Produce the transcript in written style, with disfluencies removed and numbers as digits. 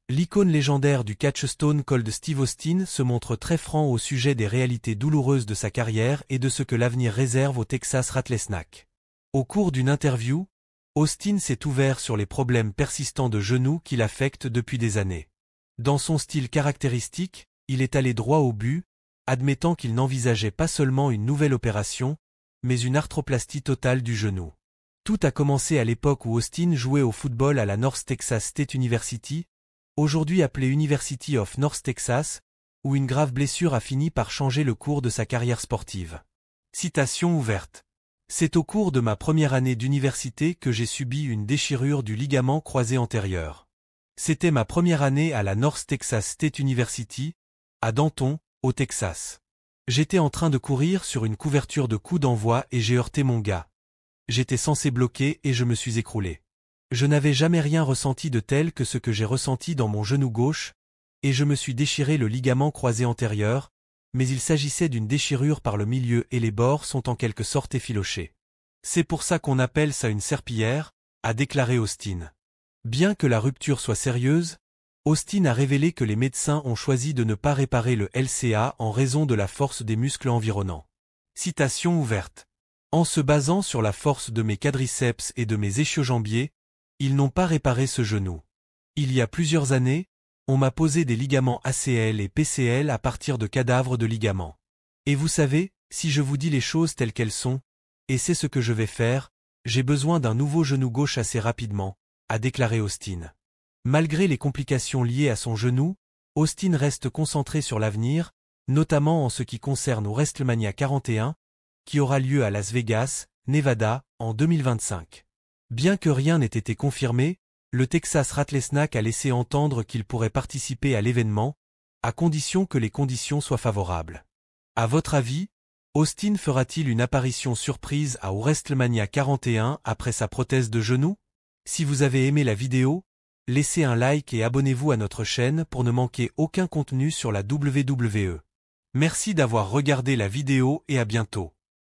L'icône légendaire du catch Stone Cold Steve Austin se montre très franc au sujet des réalités douloureuses de sa carrière et de ce que l'avenir réserve au Texas Rattlesnake. Au cours d'une interview, Austin s'est ouvert sur les problèmes persistants de genoux qui l'affectent depuis des années. Dans son style caractéristique, il est allé droit au but, admettant qu'il n'envisageait pas seulement une nouvelle opération, mais une arthroplastie totale du genou. Tout a commencé à l'époque où Austin jouait au football à la North Texas State University, aujourd'hui appelée University of North Texas, où une grave blessure a fini par changer le cours de sa carrière sportive. Citation ouverte. C'est au cours de ma première année d'université que j'ai subi une déchirure du ligament croisé antérieur. C'était ma première année à la North Texas State University, à Denton, au Texas. J'étais en train de courir sur une couverture de coup d'envoi et j'ai heurté mon gars. J'étais censé bloquer et je me suis écroulé. Je n'avais jamais rien ressenti de tel que ce que j'ai ressenti dans mon genou gauche, et je me suis déchiré le ligament croisé antérieur, mais il s'agissait d'une déchirure par le milieu et les bords sont en quelque sorte effilochés. C'est pour ça qu'on appelle ça une serpillière, a déclaré Austin. Bien que la rupture soit sérieuse, Austin a révélé que les médecins ont choisi de ne pas réparer le LCA en raison de la force des muscles environnants. Citation ouverte. En se basant sur la force de mes quadriceps et de mes ischio-jambiers, ils n'ont pas réparé ce genou. Il y a plusieurs années, on m'a posé des ligaments ACL et PCL à partir de cadavres de ligaments. Et vous savez, si je vous dis les choses telles qu'elles sont, et c'est ce que je vais faire, j'ai besoin d'un nouveau genou gauche assez rapidement, a déclaré Austin. Malgré les complications liées à son genou, Austin reste concentré sur l'avenir, notamment en ce qui concerne au WrestleMania 41, qui aura lieu à Las Vegas, Nevada, en 2025. Bien que rien n'ait été confirmé, le Texas Rattlesnake a laissé entendre qu'il pourrait participer à l'événement, à condition que les conditions soient favorables. À votre avis, Austin fera-t-il une apparition surprise à WrestleMania 41 après sa prothèse de genou? Si vous avez aimé la vidéo, laissez un like et abonnez-vous à notre chaîne pour ne manquer aucun contenu sur la WWE. Merci d'avoir regardé la vidéo et à bientôt.